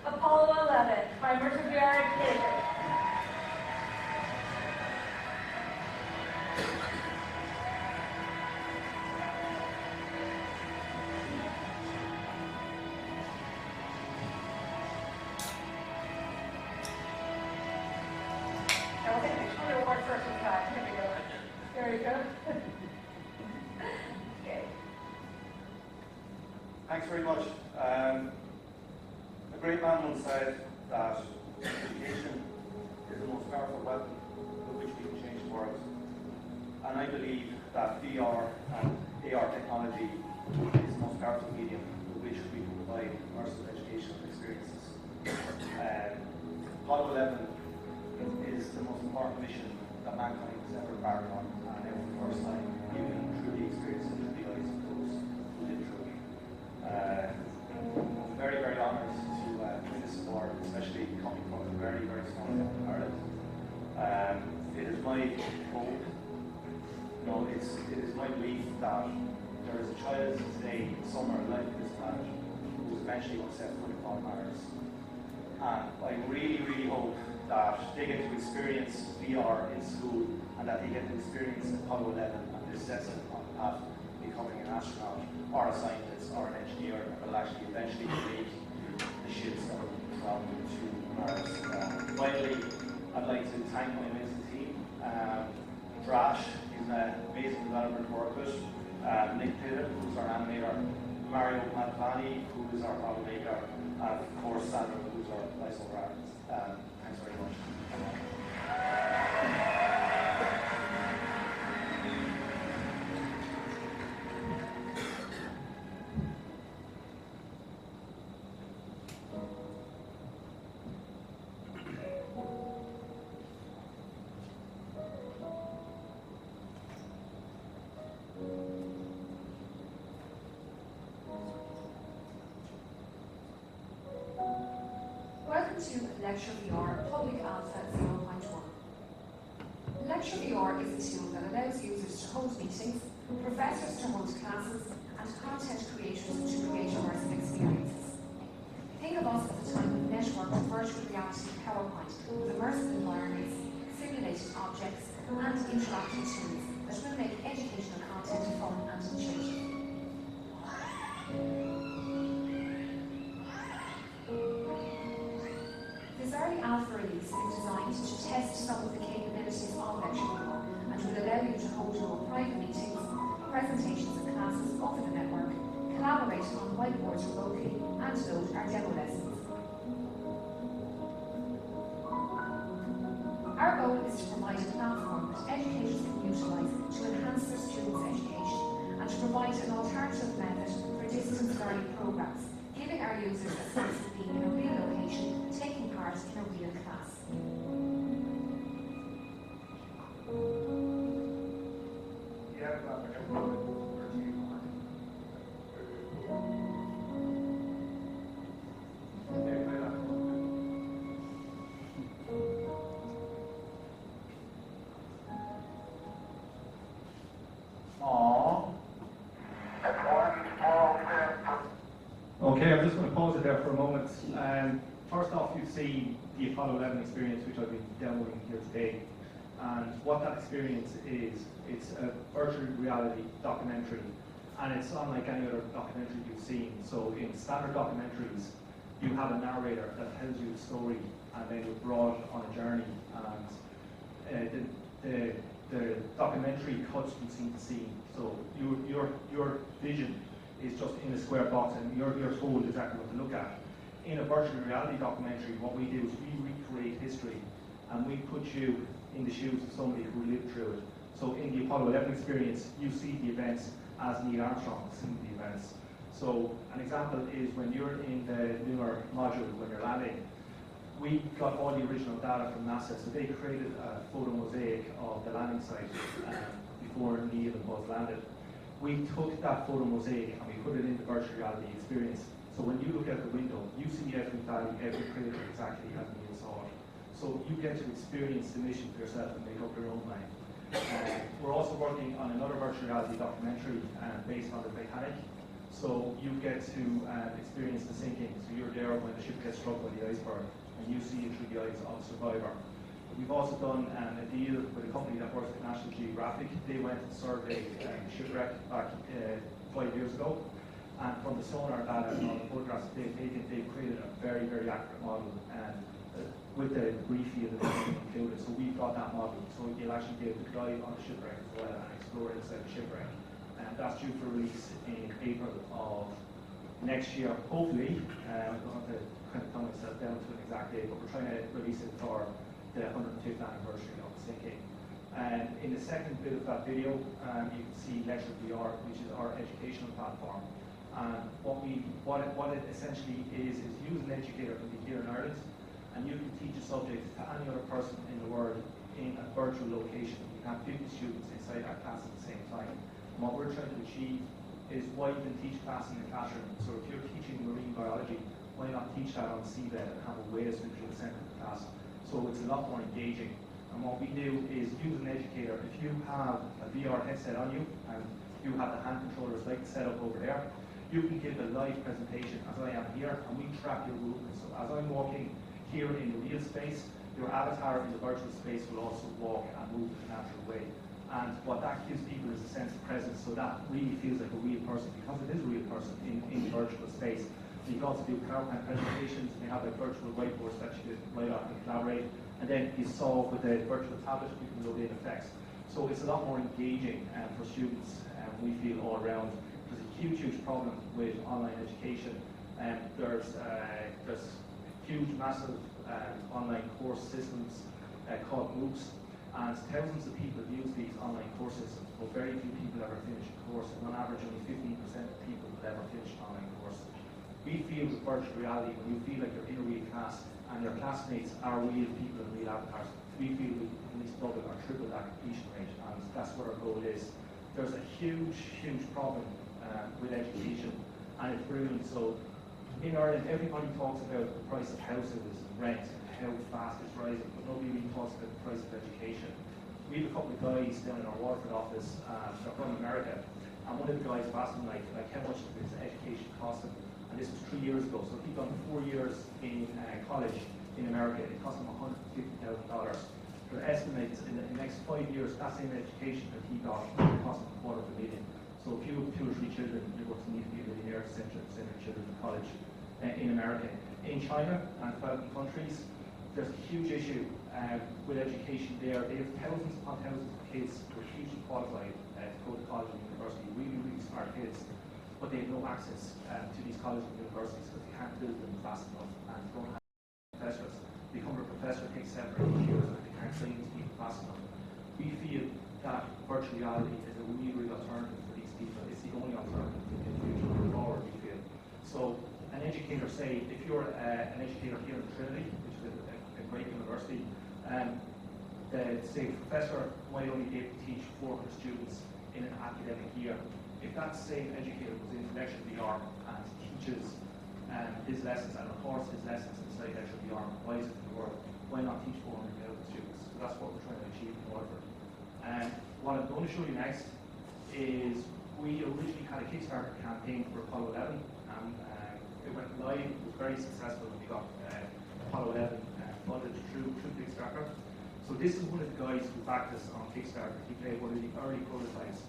Apollo 11 by ImmersiveVReducation. Now we'll take the picture of the first time. Here we go. There you go. Okay. Thanks very much. A great man once said that education is the most powerful weapon with which we can change the world. And I believe that VR and AR technology is the most powerful medium with which we can provide immersive educational experiences. Apollo 11 is the most important mission that mankind has ever embarked on, and for the first time you can truly experience it through the eyes of those who live through it. I'm very, very honoured to win this award, especially coming from a very, very small town in Ireland. It is my hope, it is my belief that there is a child today, somewhere like this planet, who is eventually going to set foot upon Mars. And I really, really hope that they get to experience VR in school and that they get to experience Apollo 11 and this sets them on the path to becoming an astronaut or a scientist or an engineer and will actually eventually create the ships that will travel to Mars. Finally, I'd like to thank my amazing team. Drash, who's an amazing developer to work with. Nick Pittett, who's our animator. Mario Mantovani, who is our model maker. And of course, Sandra, who's our voiceover artist. Thanks very much. Welcome to Lecture VR Public Alpha 0.1. Lecture VR is a tool that allows users to hold meetings, professors to hold classes, and content creators to create immersive experiences. Think of us as a type of networked virtual reality PowerPoint with immersive environments, simulated objects, and interactive tools that will make educational content fun and intuitive. This early alpha release is designed to test some of the capabilities of Lecture VR and will allow you to hold your own private meetings, presentations and classes over the network, collaborate on whiteboards remotely, and load our demo lessons. Our goal is to provide a platform that educators can utilise to enhance their students' education and to provide an alternative method for distance learning programmes, giving our users a sense of being in a real location, taking part in a real class. Okay, I'm just going to pause it there for a moment. First off, you've seen the Apollo 11 experience, which I've been demoing here today. And what that experience is, it's a virtual reality documentary. And it's unlike any other documentary you've seen. So in standard documentaries, you have a narrator that tells you the story, and then you're brought on a journey. And the documentary cuts from scene to scene. So your vision is just in a square box, and you're told exactly what to look at. In a virtual reality documentary, what we do is we recreate history, and we put you in the shoes of somebody who lived through it. So in the Apollo 11 experience, you see the events as Neil Armstrong seen the events. So an example is when you're in the lunar module, when you're landing, we got all the original data from NASA, so they created a photo mosaic of the landing site before Neil and Buzz landed. We took that photo mosaic and we put it in the virtual reality experience. So when you look out the window, you see every valley, every crater exactly as Neil saw it. So you get to experience the mission for yourself and make up your own mind. We're also working on another virtual reality documentary based on the Titanic. So you get to experience the sinking. So you're there when the ship gets struck by the iceberg, and you see it through the eyes of a survivor. We've also done a deal with a company that works with National Geographic. They went and surveyed the shipwreck back 5 years ago. And from the sonar data and all the photographs that they've taken, they've created a very, very accurate model with the debris field and everything included. So we've got that model. So you'll actually be able to dive on the shipwreck as well and explore inside the shipwreck. And that's due for release in April of next year, hopefully. I don't have to kind of pin myself down to an exact date, but we're trying to release it for the 105th anniversary of the sinking. And in the second bit of that video, you can see LectureVR, which is our educational platform. And what it essentially is you as an educator can be here in Ireland, and you can teach a subject to any other person in the world in a virtual location. You can have 50 students inside our class at the same time. And what we're trying to achieve is why you can teach class in the classroom. So if you're teaching marine biology, why not teach that on the seabed and have a whale swim through the centre of the class? So it's a lot more engaging. And what we do is, you as an educator, if you have a VR headset on you and you have the hand controllers like the setup over there, you can give a live presentation as I am here, and we track your movements. So as I'm walking here in the real space, your avatar in the virtual space will also walk and move in a natural way. And what that gives people is a sense of presence, so that really feels like a real person, because it is a real person in the virtual space. You can also do PowerPoint presentations, and you have like virtual whiteboards that you can write on and collaborate. And then you solve with a virtual tablet, you can load in effects. So it's a lot more engaging for students, we feel, all around. There's a huge problem with online education. There's huge, massive online course systems called MOOCs, and thousands of people use these online course systems, but very few people ever finish a course, and on average only 15% of people will ever finish an online course. We feel with virtual reality, when you feel like you're in a real class, and your classmates are real people and real avatars, we feel we can at least double or triple that completion rate, and that's what our goal is. There's a huge problem with education, and it's brilliant. So in Ireland, everybody talks about the price of houses and rent and how fast it's rising, but nobody really talks about the price of education. We have a couple of guys down in our Waterford office, they're from America, and one of the guys asked him like how much does this education cost him? And this was 3 years ago, so he'd done 4 years in college in America. It cost him $150,000. There are estimates in the next 5 years, that same education that he got will cost him $250,000. So if you have 2 or 3 children, you're going to need to be a millionaire to send your children to college in America. In China and developing countries, there's a huge issue with education there. They have thousands upon thousands of kids who are hugely qualified to go to college and university, really smart kids, but they have no access to these colleges and universities because they can't build them fast enough and don't have professors. Become a professor takes 7 or 8 years, and they can't train these people fast enough. We feel that virtual reality is a real alternative for these people. It's the only alternative in the future going forward, we feel. So an educator, say, if you're an educator here at Trinity, which is a great university, say professor might only be able to teach 400 students in an academic year. If that same educator goes into LectureVR and teaches his lessons and records his lessons inside LectureVR, why is it in the world? Why not teach 400,000 students? So that's what we're trying to achieve in Waterford. And what I'm going to show you next is we originally had a Kickstarter campaign for Apollo 11, and it went live. It was very successful, and we got Apollo 11 funded through Kickstarter. So this is one of the guys who backed us on Kickstarter. He played one of the early prototypes.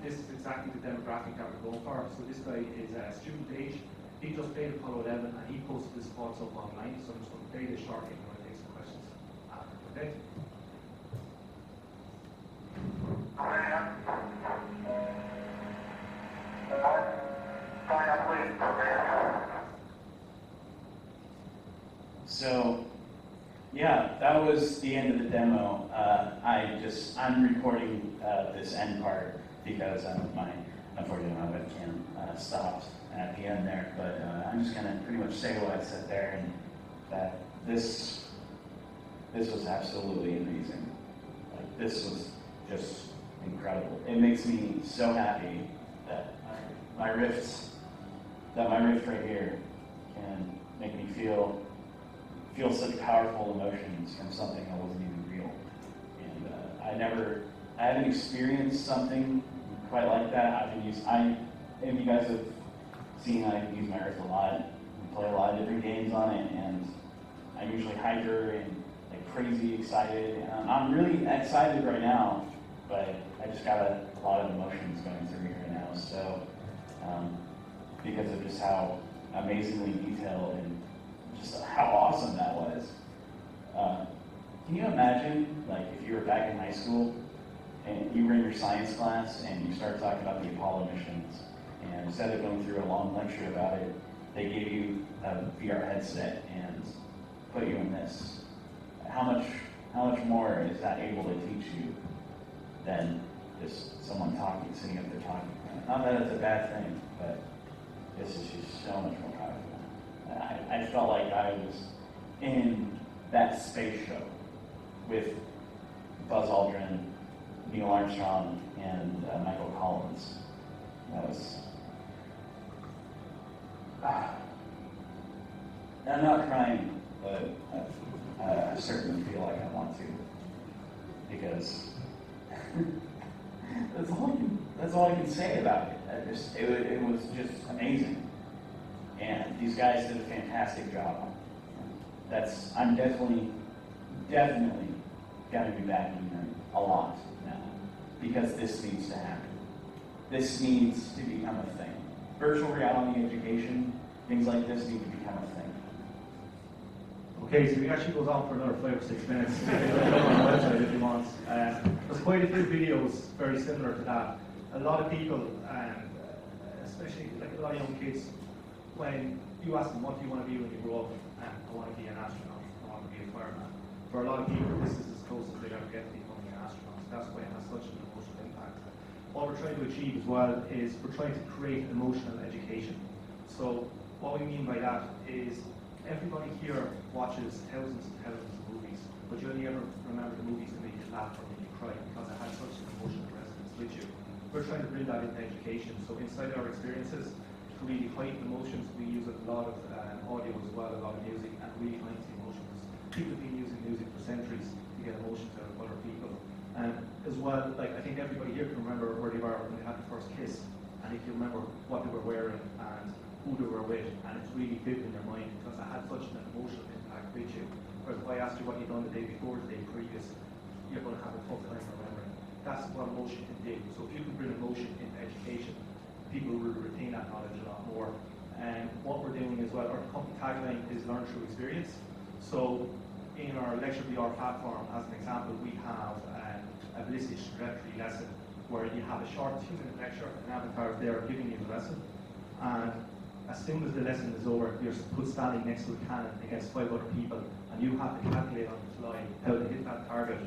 This is exactly the demographic that we're going for. So this guy is a student age. He just played Apollo 11 and he posted his thoughts up online. So I'm just going to play this shortly and I'm going to take some questions after. Okay? So, yeah, that was the end of the demo. I'm recording this end part because unfortunately my webcam stopped at the end there, but I'm just gonna pretty much say what I said there, and that this was absolutely amazing. Like, this was just incredible. It makes me so happy that my rift right here can make me feel such powerful emotions from something that wasn't even real. And I haven't experienced something quite like that. If you guys have seeing I use my Earth a lot. We play a lot of different games on it, and I'm usually hyper and like crazy excited. And I'm really excited right now, but I just got a lot of emotions going through me right now. So because of just how amazingly detailed and just how awesome that was. Can you imagine, like, if you were back in high school and you were in your science class and you started talking about the Apollo missions, and instead of going through a long lecture about it, they gave you a VR headset and put you in this? How much more is that able to teach you than just someone talking, sitting up there talking? Not that it's a bad thing, but this is just so much more powerful. I felt like I was in that space show with Buzz Aldrin, Neil Armstrong, and Michael Collins. That was... I'm not crying, but I certainly feel like I want to, because that's all I can say about it. It was just amazing, and these guys did a fantastic job. I'm definitely going to be backing them a lot now, because this needs to happen. This needs to become a thing. Virtual reality education, things like this need to become a thing. Okay, so we actually goes on for another 5 or 6 minutes. You can look on the website if you want. There's quite a few videos very similar to that. A lot of people, especially like a lot of young kids, when you ask them what do you want to be when you grow up, I want to be an astronaut, I want to be a fireman. For a lot of people, this is as close as they're going to get to becoming an astronaut. That's why it has such an emotional impact. What we're trying to achieve as well is we're trying to create emotional education. So what we mean by that is everybody here watches thousands and thousands of movies, but you only ever remember the movies that make you laugh or make you cry because it has such an emotional resonance with you. We're trying to bring that into education. So inside our experiences, to really heighten emotions, we use a lot of audio as well, a lot of music, and really heighten the emotions. People have been using music for centuries to get emotions out of other people. As well, like I think everybody here can remember where they were when they had the first kiss, and if you remember what they were wearing and who they were with, and it's really vivid in your mind because it had such an emotional impact with you. Whereas if I asked you what you'd done the day before, the day previous, you're going to have a tough time remembering. That's what emotion can do. So if you can bring emotion into education, people will retain that knowledge a lot more. And what we're doing as well, our company tagline is learn through experience. So in our Lecture VR platform, as an example, we have a ballistic trajectory lesson where you have a short 2-minute lecture, an avatar there giving you the lesson. And as soon as the lesson is over, you're put standing next to a cannon against 5 other people, and you have to calculate on the fly how to hit that target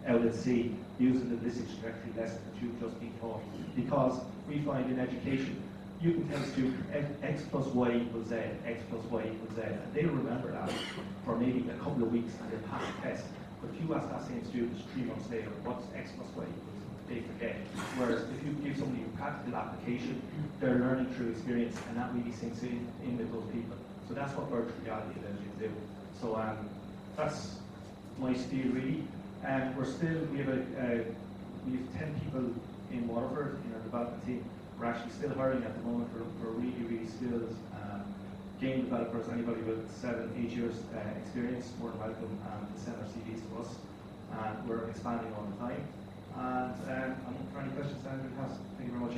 out at sea using the ballistic trajectory lesson that you've just been taught. Because we find in education, you can tell a student X plus Y equals Z, X plus Y equals Z, and they'll remember that for maybe a couple of weeks and they'll pass the test. But if you ask that same student 3 months later, what's X plus Y equals, they forget. Whereas if you give somebody a practical application, they're learning through experience, and that really sinks in with those people. So that's what virtual reality allows you to do. So that's my spiel really. We have 10 people in Waterford in our development team. We're actually still hiring at the moment for really, really skilled game developers. Anybody with 7-8 years experience, more than welcome to send their CVs to us. And we're expanding all the time. And I'm looking for any questions that anybody has. Thank you very much.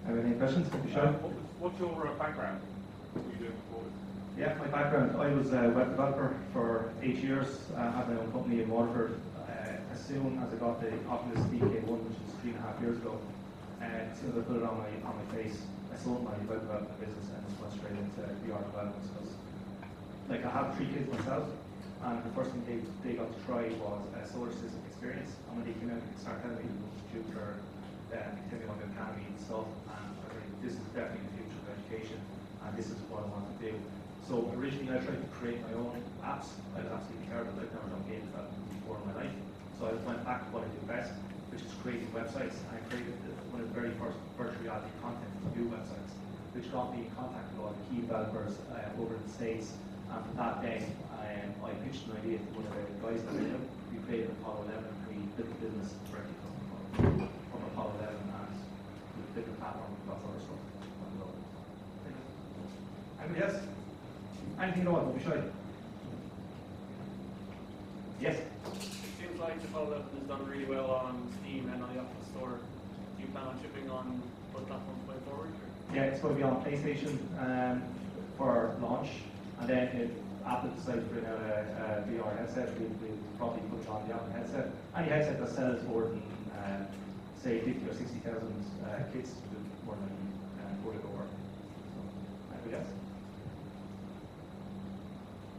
Have any questions? What's your background? What were you doing before? Yeah, my background, I was a web developer for 8 years. I had my own company in Waterford. As soon as I got the Oculus DK1, which was 3.5 years ago, as soon as I put it on my face, I sold my web development business and just went straight into VR development. Because, like, I have 3 kids myself, and the first thing they got to try was a solar system experience. And when they came out, they started telling me about the future, telling me about the academy and stuff. And I was like, this is definitely the future of education, and this is what I want to do. So originally I tried to create my own apps. I was absolutely terrible. I'd never done game development before in my life. So I went back to what I do best, which is creating websites. And I created one of the very first virtual reality content review websites, which got me in contact with all the key developers over in the States. And from that day, I pitched an idea to one of the guys that I knew. We created Apollo 11 and we built the business directly from Apollo 11 and with different platforms and lots of other stuff. Anybody else? Anything at all? Don't be shy. Yes? It seems like the Apollo 11 has done really well on Steam and on the Apple Store. Do you plan on shipping on both platforms going forward? Or? Yeah, it's going to be on PlayStation for launch, and then if Apple decides to bring out a VR headset, we'll probably put it on the Apple headset. Any headset that sells more than, say, 50 or 60,000 kits will more than put it over. So, anybody else?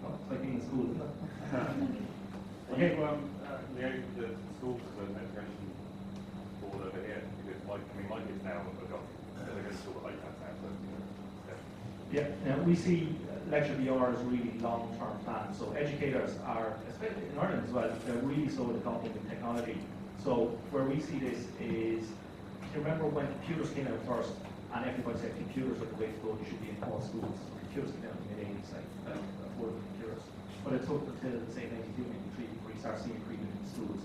No, it's like being in school, isn't it? Okay, well, liaise with the schools as an education board over here, because my kids now have got, they're going to school at iPads now, so, Yeah, now we see Lecture VR as really long-term plans. So educators are, especially in Ireland as well, they're really slow to adopt new technology. So where we see this is, you remember when computers came out first, and everybody said computers are the way to go, they should be in all schools. So computers came out in the mid-80s, like affordable computers. But it took until, say, 92, 93 before you start seeing agreement in schools.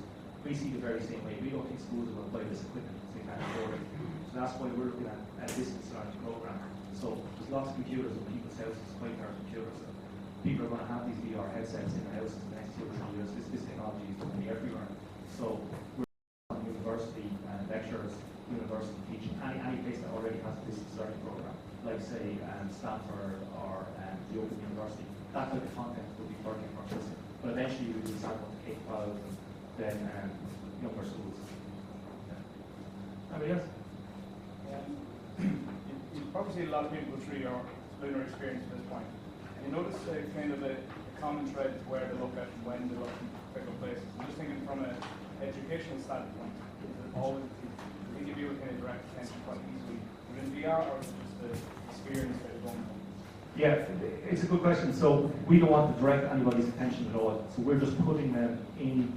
We see the very same way. We don't think schools will apply this equipment to can't afford it. So that's why we're looking at a distance learning program. So there's lots of computers in people's houses, quite large computers. People are going to have these VR headsets in their houses in the next 2 or 3 years. This technology is going to be everywhere. So we're on university lecturers, university teaching, any place that already has a distance learning program, like say Stanford or the Open University. That type of content will be working for us. But eventually we will start with K-12 and then younger schools. Anybody else? You probably see a lot of people go through your lunar experience at this point. And you notice kind of a common thread to where to look at and when to look in particular places. I'm just thinking from an educational standpoint, is it always, do they give you a kind of direct attention quite easily within VR, or is it just the experience that you're going through? Yeah, it's a good question. So we don't want to direct anybody's attention at all. So we're just putting them in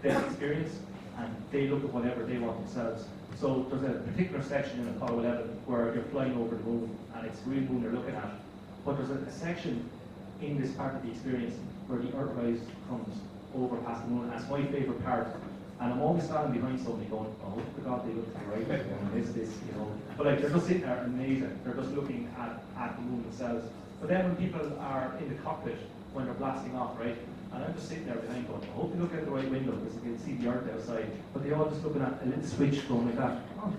their experience and they look at whatever they want themselves. So there's a particular section in Apollo 11 where you're flying over the moon and it's the real moon you're looking at. But there's a section in this part of the experience where the Earthrise comes over past the moon, and it's my favourite part. And I'm always standing behind somebody going, oh, look at God, they look to the right, and this, you know. But like, they're just sitting there amazing. They're just looking at the moon themselves. But then when people are in the cockpit, when they're blasting off, right, and I'm just sitting there behind going, I hope they look out the right window because they can see the Earth outside. But they're all just looking at a little switch going like that. Oh,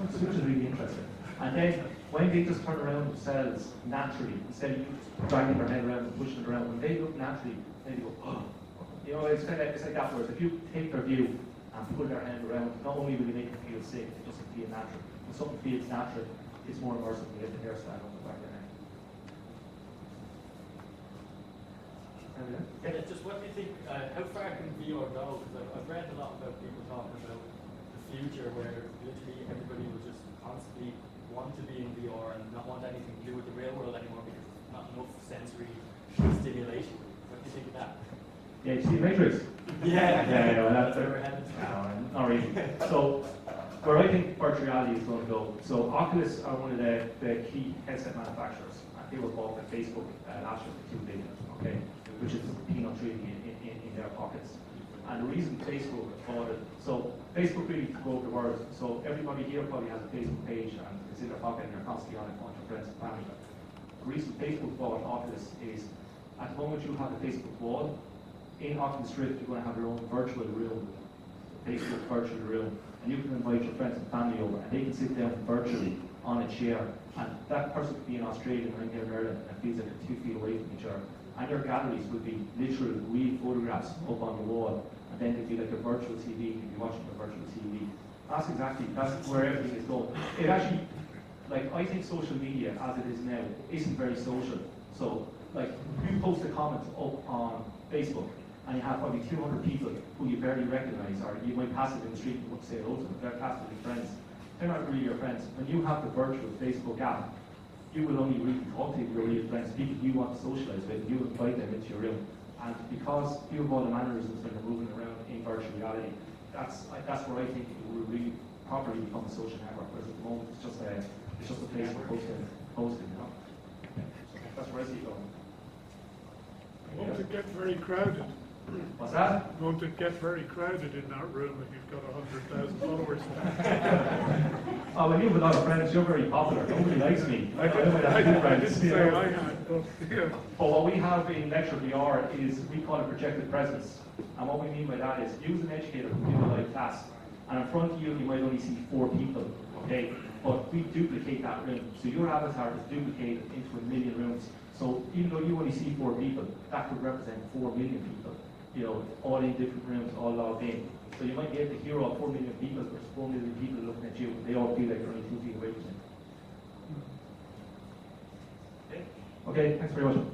that switch is really interesting. And then when they just turn around themselves naturally, instead of you dragging their head around and pushing it around, when they look naturally, they go, oh. You know, it's like that, whereas if you take their view and pull their hand around, not only will you make them feel safe, it doesn't feel natural. When something feels natural, it's more immersive when you get the hairstyle on the back of their neck. Yeah, just what do you think, how far can VR go? Because I've read a lot about people talking about the future where literally everybody will just constantly want to be in VR and not want anything to do with the real world anymore because there's not enough sensory stimulation. What do you think of that? Yeah, you see the Matrix? Yeah, no, that's where we're headed. No, not really. So, where I think virtual reality is going to go, so Oculus are one of the key headset manufacturers. They were bought by Facebook last year for $2 billion, okay, which is peanuts really in their pockets. And the reason Facebook bought it, so Facebook really took over the world. So everybody here probably has a Facebook page and it's in their pocket and you're constantly on it, on your friends and family. The reason Facebook bought Oculus is at the moment you have the Facebook wall. In Oculus Rift, you're going to have your own virtual room, Facebook virtual room, and you can invite your friends and family over, and they can sit down virtually on a chair, and that person could be in Australia and I'm here in Ireland, and it feels like they're 2 feet away from each other. And your galleries would be literal real photographs up on the wall, and then it'd be like a virtual TV, you'd be watching a virtual TV. That's where everything is going. It actually, like, I think social media, as it is now, isn't very social. So, like, you post a comment up on Facebook, and you have probably 200 people who you barely recognise, or you might pass it in the street and say hello to them, they're classically friends. They're not really your friends. When you have the virtual Facebook app, you will only really talk to your real friends, people you want to socialise with, you invite them into your room. And because you have all the mannerisms when they're moving around in virtual reality, that's where I think it will really properly become a social network, whereas at the moment it's just a place for posting, you know? So that's where I see it going. Won't it get very crowded? What's that? Going to get very crowded in that room if you've got 100,000 followers. Oh, well, you have a lot of friends. You're very popular. Nobody likes me. I didn't say I had, but yeah. But what we have in Lecture VR is, we call it projected presence. And what we mean by that is, use an educator who gives a live class, and in front of you, you might only see 4 people, okay? But we duplicate that room. So your avatar is duplicated into 1 million rooms. So even though you only see 4 people, that could represent 4 million people, you know, all in different rooms, all logged in. So you might be able to hear all 4 million people, but there's 4 million people looking at you. They all feel like they're only 2 feet away from you. Okay, thanks very much.